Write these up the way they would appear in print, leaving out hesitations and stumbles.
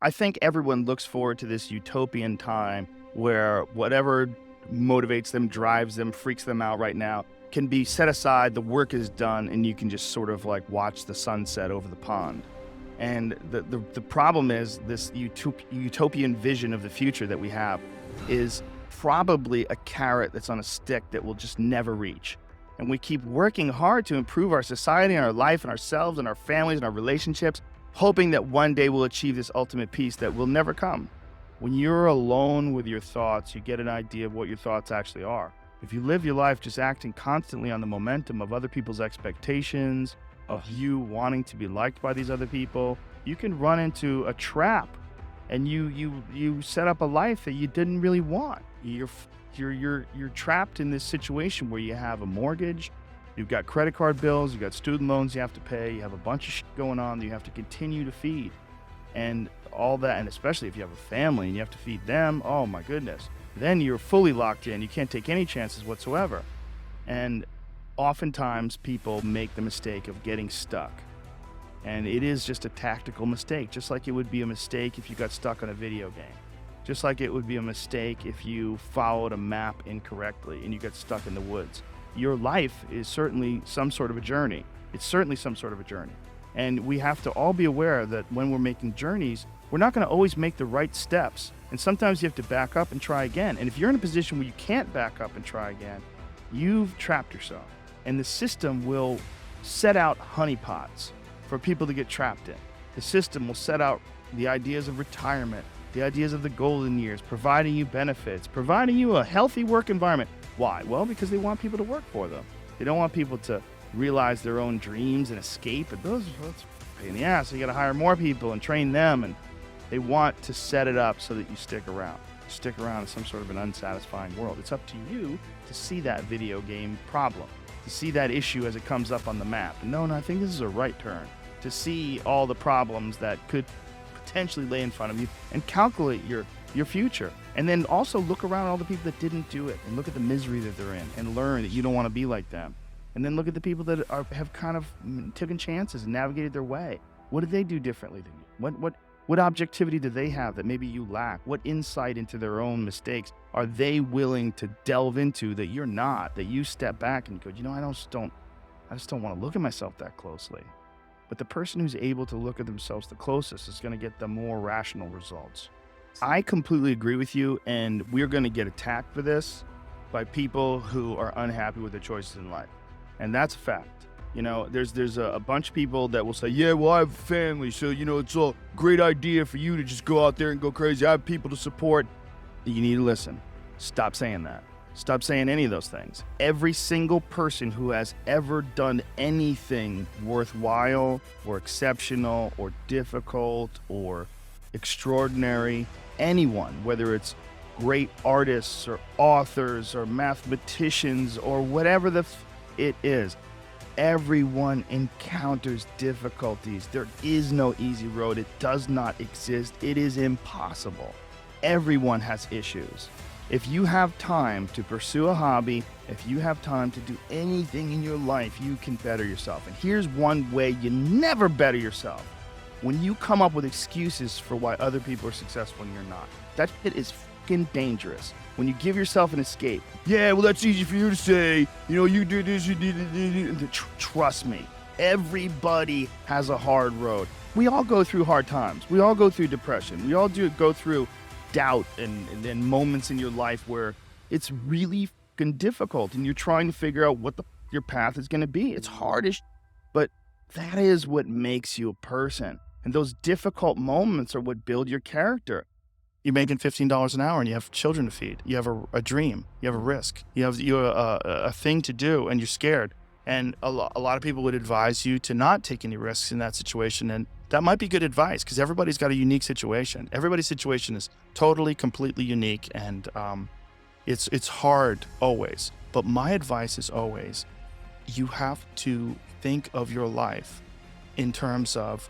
I think everyone looks forward to this utopian time where whatever motivates them, drives them, freaks them out right now can be set aside, the work is done, and you can just sort of like watch the sunset over the pond. And the problem is this utopian vision of the future that we have is probably a carrot that's on a stick that we'll just never reach. And we keep working hard to improve our society and our life and ourselves and our families and our relationships, hoping that one day we'll achieve this ultimate peace that will never come. When you're alone with your thoughts, you get an idea of what your thoughts actually are. If you live your life just acting constantly on the momentum of other people's expectations, of you wanting to be liked by these other people, you can run into a trap, and you set up a life that you didn't really want. You're trapped in this situation where you have a mortgage, you've got credit card bills, you've got student loans you have to pay, you have a bunch of shit going on that you have to continue to feed, and all that. And especially if you have a family and you have to feed them, oh my goodness, then you're fully locked in. You can't take any chances whatsoever. And oftentimes people make the mistake of getting stuck, and it is just a tactical mistake, just like it would be a mistake if you got stuck on a video game, just like it would be a mistake if you followed a map incorrectly and you got stuck in the woods. Your life is certainly some sort of a journey. It's certainly some sort of a journey, and we have to all be aware that when we're making journeys, we're not going to always make the right steps, and sometimes you have to back up and try again. And if you're in a position where you can't back up and try again, you've trapped yourself. And the system will set out honeypots for people to get trapped in. The system will set out the ideas of retirement, the ideas of the golden years, providing you benefits, providing you a healthy work environment. Why? Well, because they want people to work for them. They don't want people to realize their own dreams and escape. And that's a pain in the ass. So you got to hire more people and train them. And they want to set it up so that you stick around. Stick around in some sort of an unsatisfying world. It's up to you to see that video game problem, to see that issue as it comes up on the map. And no, I think this is a right turn. To see all the problems that could potentially lay in front of you and calculate your future. And then also look around at all the people that didn't do it and look at the misery that they're in and learn that you don't want to be like them. And then look at the people that have kind of taken chances and navigated their way. What did they do differently than you? What objectivity do they have that maybe you lack? What insight into their own mistakes are they willing to delve into that you're not, that you step back and go, I just don't want to look at myself that closely. But the person who's able to look at themselves the closest is going to get the more rational results. I completely agree with you, and we're going to get attacked for this by people who are unhappy with their choices in life. And that's a fact. There's a bunch of people that will say, yeah, well, I have a family, so, it's a great idea for you to just go out there and go crazy. I have people to support. You need to listen. Stop saying that. Stop saying any of those things. Every single person who has ever done anything worthwhile or exceptional or difficult or extraordinary, anyone, whether it's great artists or authors or mathematicians or whatever it is, everyone encounters difficulties. There is no easy road. It does not exist. It is impossible. Everyone has issues. If you have time to pursue a hobby, if you have time to do anything in your life, you can better yourself. And here's one way you never better yourself. When you come up with excuses for why other people are successful and you're not. That shit is fucking dangerous. When you give yourself an escape, yeah, well, that's easy for you to say, you did this, you did it. Trust me, everybody has a hard road. We all go through hard times. We all go through depression. We all go through doubt and then moments in your life where it's really fucking difficult and you're trying to figure out what your path is going to be. It's hard as but that is what makes you a person. And those difficult moments are what build your character. You're making $15 an hour and you have children to feed. You have a dream. You have a risk. You have a thing to do and you're scared. And a lot of people would advise you to not take any risks in that situation. And that might be good advice because everybody's got a unique situation. Everybody's situation is totally, completely unique. And it's hard always. But my advice is always, you have to think of your life in terms of,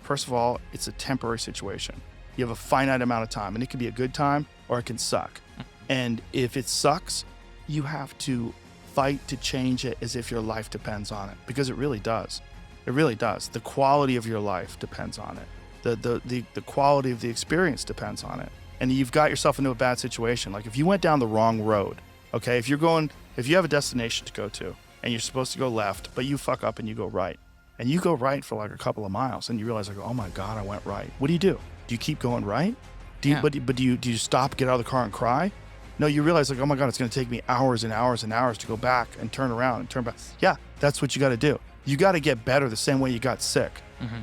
first of all, it's a temporary situation. You have a finite amount of time, and it can be a good time or it can suck. And if it sucks, you have to fight to change it as if your life depends on it, because it really does. It really does. The quality of your life depends on it. The quality of the experience depends on it. And you've got yourself into a bad situation. Like if you went down the wrong road, okay, if you have a destination to go to and you're supposed to go left, but you fuck up and you go right, and you go right for like a couple of miles and you realize like, oh my God, I went right. What do? Do you keep going right? Do you stop, get out of the car and cry? No, you realize like, oh my God, it's going to take me hours and hours and hours to go back and turn around and turn back. Yeah, that's what you got to do. You got to get better the same way you got sick.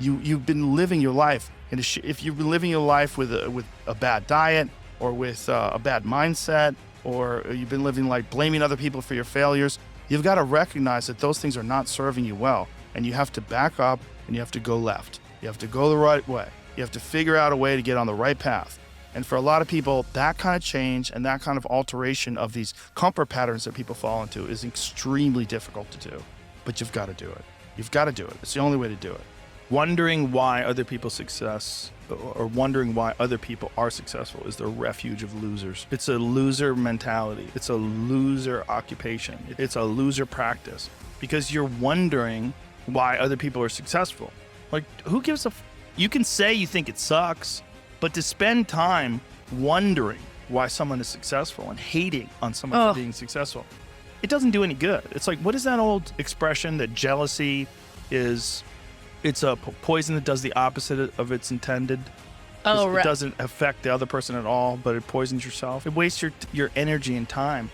You've been living your life, and if you've been living your life with a bad diet or with a bad mindset, or you've been living like blaming other people for your failures, you've got to recognize that those things are not serving you well, and you have to back up and you have to go left. You have to go the right way. You have to figure out a way to get on the right path. And for a lot of people, that kind of change and that kind of alteration of these comfort patterns that people fall into is extremely difficult to do. But you've got to do it. You've got to do it. It's the only way to do it. Wondering why other people's success or wondering why other people are successful is the refuge of losers. It's a loser mentality. It's a loser occupation. It's a loser practice because you're wondering why other people are successful. Like, who gives a you can say you think it sucks, but to spend time wondering why someone is successful and hating on someone for being successful, it doesn't do any good. It's like, what is that old expression that jealousy is, it's a poison that does the opposite of its intended? Oh, right. It doesn't affect the other person at all, but it poisons yourself. It wastes your energy and time.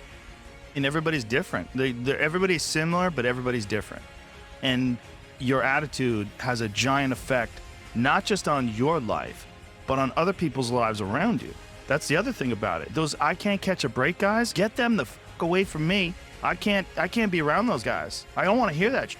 And everybody's different. Everybody's similar, but everybody's different. And your attitude has a giant effect, not just on your life, but on other people's lives around you. That's the other thing about it. Those I can't catch a break guys, get them the fuck away from me. I can't be around those guys. I don't want to hear that.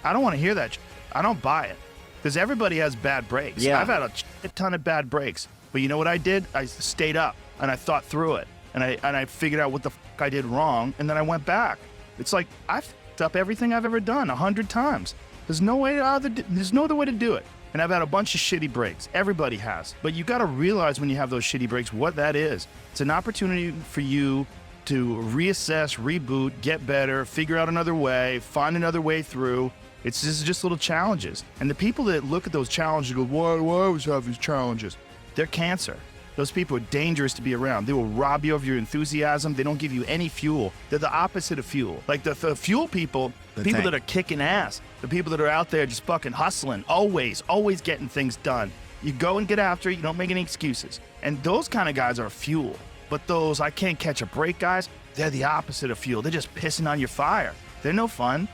I don't want to hear that. I don't buy it. Because everybody has bad breaks. Yeah. I've had a ton of bad breaks. But you know what I did? I stayed up and I thought through it. And I figured out what the fuck I did wrong. And then I went back. It's like I've fucked up everything I've ever done 100 times. There's no other way to do it. And I've had a bunch of shitty breaks. Everybody has. But you got to realize when you have those shitty breaks what that is. It's an opportunity for you to reassess, reboot, get better, figure out another way, find another way through. It's just little challenges. And the people that look at those challenges and go, why do I always have these challenges? They're cancer. Those people are dangerous to be around. They will rob you of your enthusiasm. They don't give you any fuel. They're the opposite of fuel. Like the fuel people, people that are kicking ass, the people that are out there just fucking hustling, always getting things done. You go and get after it. You don't make any excuses. And those kind of guys are fuel. But those I can't catch a break guys, they're the opposite of fuel. They're just pissing on your fire. They're no fun.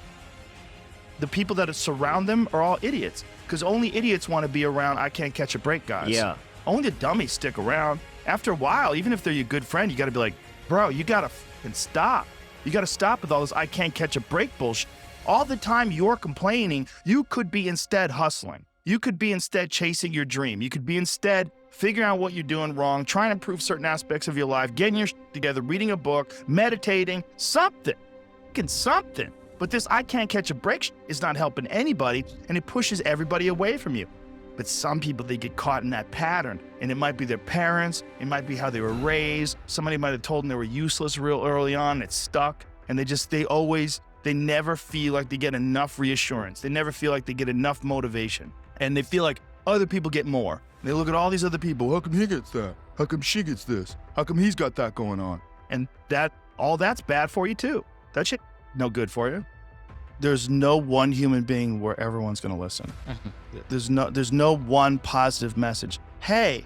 The people that surround them are all idiots because only idiots want to be around I can't catch a break guys. Yeah. Only the dummies stick around. After a while, even if they're your good friend, you got to be like, bro, you got to fucking stop. You got to stop with all this I can't catch a break bullshit. All the time you're complaining, you could be instead hustling. You could be instead chasing your dream. You could be instead figuring out what you're doing wrong, trying to improve certain aspects of your life, getting your shit together, reading a book, meditating, something. But this I can't catch a break shit is not helping anybody, and it pushes everybody away from you. But some people, they get caught in that pattern, and it might be their parents, it might be how they were raised. Somebody might have told them they were useless real early on, it's stuck, and they never feel like they get enough reassurance. They never feel like they get enough motivation, and they feel like other people get more. They look at all these other people, how come he gets that? How come she gets this? How come he's got that going on? And that's bad for you too. That shit no good for you. There's no one human being where everyone's going to listen. There's no one positive message. Hey,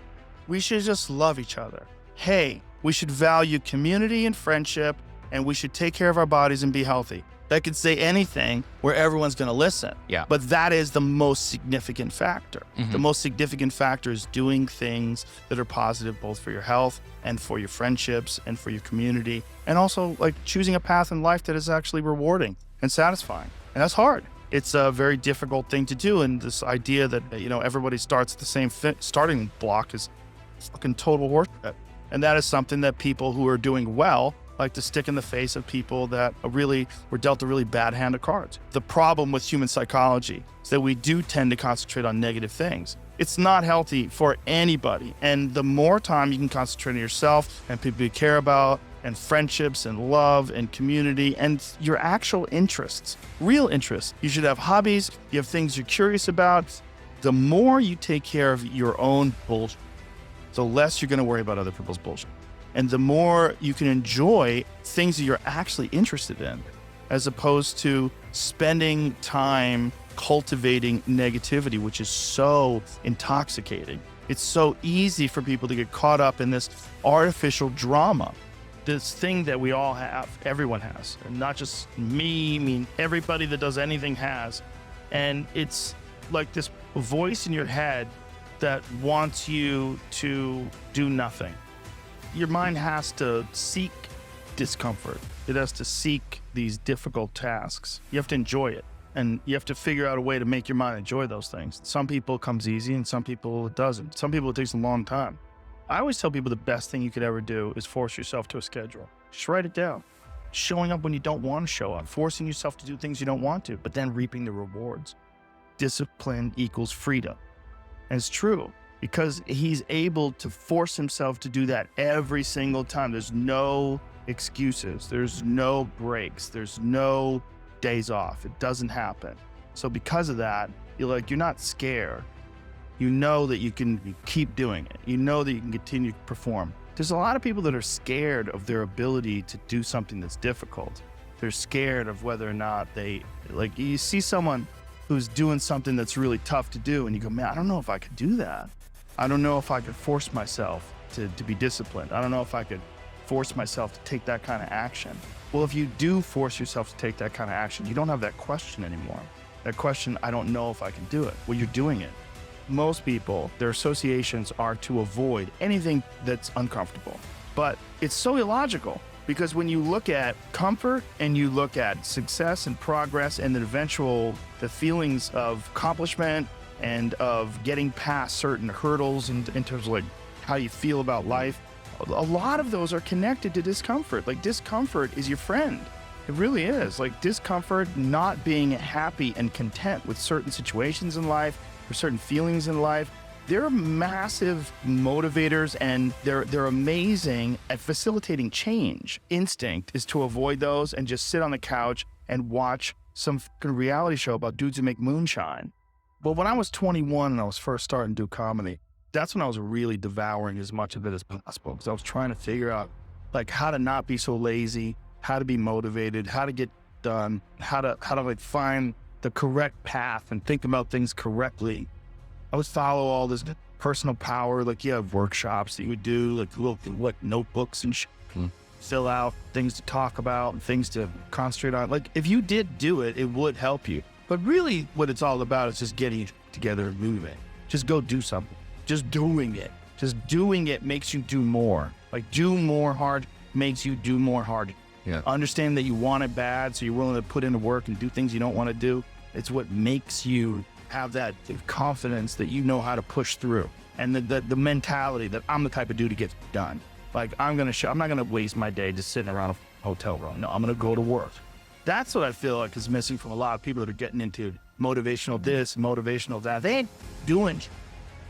we should just love each other. Hey, we should value community and friendship, and we should take care of our bodies and be healthy. That could say anything where everyone's going to listen. Yeah. But that is the most significant factor. The most significant factor is doing things that are positive both for your health and for your friendships and for your community, and also like choosing a path in life that is actually rewarding and satisfying. And that's hard. It's a very difficult thing to do. And this idea that, everybody starts at the same starting block is fucking total horseshit. And that is something that people who are doing well like to stick in the face of people that were dealt a really bad hand of cards. The problem with human psychology is that we do tend to concentrate on negative things. It's not healthy for anybody. And the more time you can concentrate on yourself and people you care about, and friendships and love and community and your actual interests, real interests. You should have hobbies, you have things you're curious about, The more you take care of your own bullshit, the less you're going to worry about other people's bullshit. And the more you can enjoy things that you're actually interested in, as opposed to spending time cultivating negativity, which is so intoxicating. It's so easy for people to get caught up in this artificial drama, this thing that we all have, everyone has, and not just me, I mean, everybody that does anything has. And it's like this voice in your head that wants you to do nothing. Your mind has to seek discomfort. It has to seek these difficult tasks. You have to enjoy it. And you have to figure out a way to make your mind enjoy those things. Some people it comes easy and some people it doesn't. Some people it takes a long time. I always tell people the best thing you could ever do is force yourself to a schedule. Just write it down. Showing up when you don't want to show up. Forcing yourself to do things you don't want to, but then reaping the rewards. Discipline equals freedom. And it's true because he's able to force himself to do that every single time. There's no excuses. There's no breaks. There's no days off. It doesn't happen. So because of that, you're not scared. You know that you can keep doing it. You know that you can continue to perform. There's a lot of people that are scared of their ability to do something that's difficult. They're scared of whether or not you see someone who's doing something that's really tough to do and you go, man, I don't know if I could do that. I don't know if I could force myself to be disciplined. I don't know if I could force myself to take that kind of action. Well, if you do force yourself to take that kind of action, you don't have that question anymore. That question, I don't know if I can do it. Well, you're doing it. Most people, their associations are to avoid anything that's uncomfortable. But it's so illogical because when you look at comfort and you look at success and progress and the feelings of accomplishment and of getting past certain hurdles in terms of how you feel about life, a lot of those are connected to discomfort. Discomfort is your friend. It really is. Discomfort, not being happy and content with certain situations in life or certain feelings in life, they're massive motivators and they're amazing at facilitating change. Instinct is to avoid those and just sit on the couch and watch some reality show about dudes who make moonshine. Well, when I was 21 and I was first starting to do comedy, that's when I was really devouring as much of it as possible because I was trying to figure out how to not be so lazy, how to be motivated, how to get done, how to find the correct path and think about things correctly. I would follow all this personal power, you have workshops that you would do, little notebooks and fill out things to talk about and things to concentrate on. If you did do it, it would help you. But really what it's all about is just getting together and moving. Just go do something. Just doing it. Just doing it makes you do more. Do more hard makes you do more hard. Yeah. Understand that you want it bad, so you're willing to put in the work and do things you don't want to do. It's what makes you have that confidence that you know how to push through. And the mentality that I'm the type of dude who gets done. I'm not gonna waste my day just sitting around a hotel room. No, I'm gonna go to work. That's what I feel like is missing from a lot of people that are getting into motivational this, motivational that. They ain't doing it.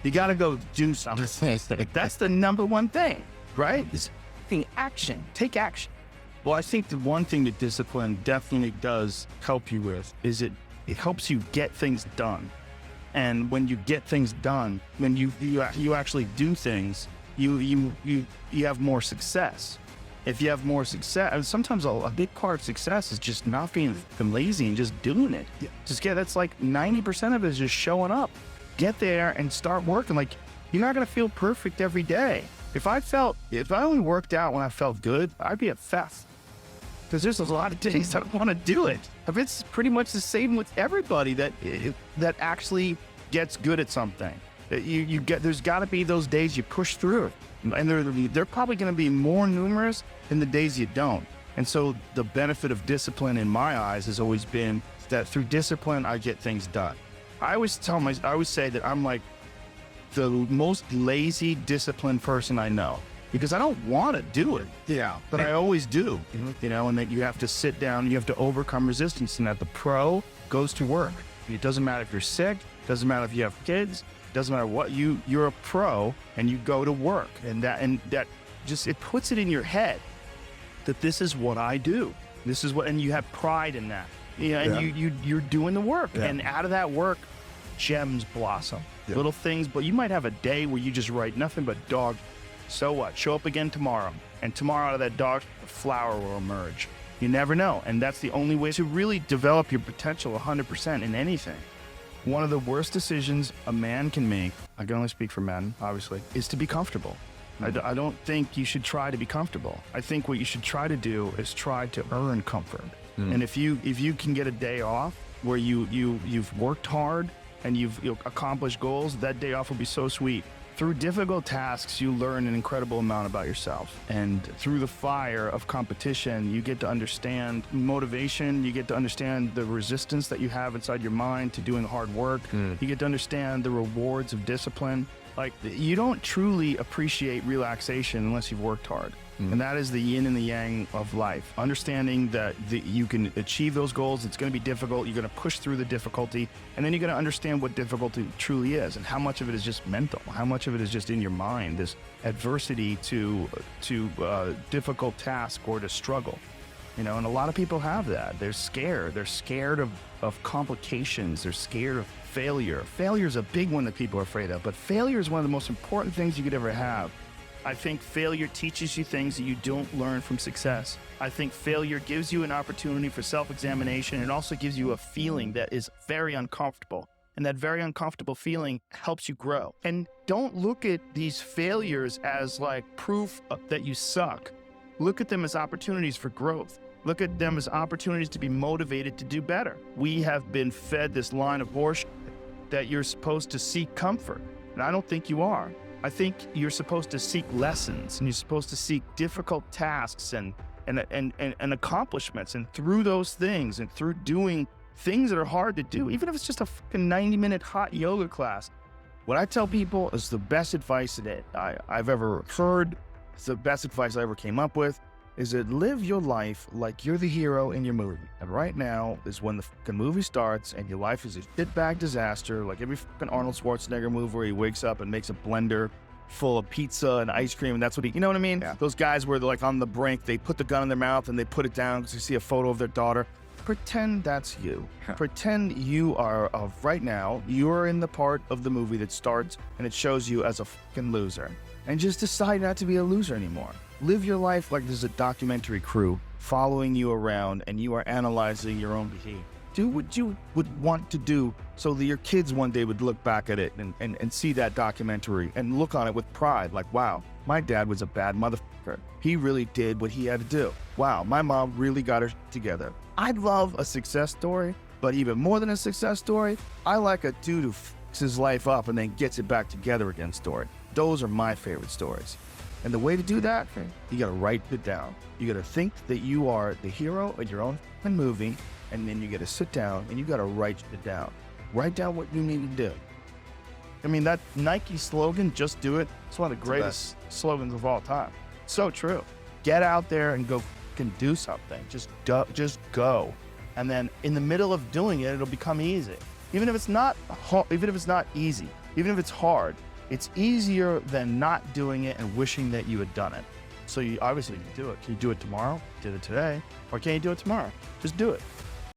You gotta go do something. That's the number one thing, right? Is taking action. Take action. Well, I think the one thing that discipline definitely does help you with is it helps you get things done. And when you get things done, when you actually do things, you have more success. If you have more success, sometimes a big part of success is just not being lazy and just doing it. Yeah. That's 90% of it is just showing up. Get there and start working. You're not gonna feel perfect every day. If I only worked out when I felt good, I'd be at fest. Because there's a lot of days I don't want to do it. It's pretty much the same with everybody that actually gets good at something. There's got to be those days you push through it, and they're probably going to be more numerous than the days you don't. And so the benefit of discipline in my eyes has always been that through discipline I get things done. I always say that I'm the most lazy, disciplined person I know. Because I don't want to do it. Yeah. But I always do. And that you have to sit down, you have to overcome resistance, and that the pro goes to work. It doesn't matter if you're sick, it doesn't matter if you have kids, it doesn't matter what, you're a pro and you go to work. And that just, it puts it in your head that this is what I do. This is what, and you have pride in that. And you're doing the work. Yeah. And out of that work gems blossom. Little things, but you might have a day where you just write nothing but dog. So what? Show up again tomorrow. And tomorrow out of that dog, a flower will emerge. You never know. And that's the only way to really develop your potential 100% in anything. One of the worst decisions a man can make, I can only speak for men, obviously, is to be comfortable. I don't think you should try to be comfortable. I think what you should try to do is try to earn comfort. And if you can get a day off where you've worked hard and you've accomplished goals, that day off will be so sweet. Through difficult tasks, you learn an incredible amount about yourself. And through the fire of competition, you get to understand motivation. You get to understand the resistance that you have inside your mind to doing hard work. You get to understand the rewards of discipline. Like, you don't truly appreciate relaxation unless you've worked hard. And that is the yin and the yang of life. Understanding that you can achieve those goals, it's going to be difficult, you're going to push through the difficulty, and then you're going to understand what difficulty truly is and how much of it is just mental, how much of it is just in your mind, this adversity to difficult task or to struggle. And a lot of people have that. They're scared. They're scared of complications. They're scared of failure. Failure is a big one that people are afraid of, but failure is one of the most important things you could ever have. I think failure teaches you things that you don't learn from success. I think failure gives you an opportunity for self-examination and also gives you a feeling that is very uncomfortable. And that very uncomfortable feeling helps you grow. And don't look at these failures as like proof that you suck. Look at them as opportunities for growth. Look at them as opportunities to be motivated to do better. We have been fed this line of horseshit that you're supposed to seek comfort. And I don't think you are. I think you're supposed to seek lessons, and you're supposed to seek difficult tasks and accomplishments. And through those things and through doing things that are hard to do, even if it's just a fucking 90-minute hot yoga class, what I tell people is the best advice that I've ever heard. It's the best advice I ever came up with, is that live your life like you're the hero in your movie. And right now is when the fucking movie starts and your life is a shitbag disaster, like every fucking Arnold Schwarzenegger movie where he wakes up and makes a blender full of pizza and ice cream, and that's what you know what I mean? Yeah. Those guys where they're like on the brink, they put the gun in their mouth and they put it down because they see a photo of their daughter. Pretend that's you. Pretend you are right now, you're in the part of the movie that starts and it shows you as a fucking loser. And just decide not to be a loser anymore. Live your life like there's a documentary crew following you around and you are analyzing your own behavior. Do what you would want to do so that your kids one day would look back at it and see that documentary and look on it with pride. Like, wow, my dad was a bad motherfucker. He really did what he had to do. Wow, my mom really got her together. I'd love a success story, but even more than a success story, I like a dude who fucks his life up and then gets it back together again story. Those are my favorite stories. And the way to do that, you gotta write it down. You gotta think that you are the hero in your own movie, and then you gotta sit down and you gotta write it down. Write down what you need to do. I mean, that Nike slogan, just do it, it's one of the greatest slogans of all time. So true. Get out there and go fucking do something. Just go. And then in the middle of doing it, it'll become easy. Even if it's not easy, even if it's hard, it's easier than not doing it and wishing that you had done it. So you obviously can do it. Can you do it tomorrow? Did it today? Or can you do it tomorrow? Just do it.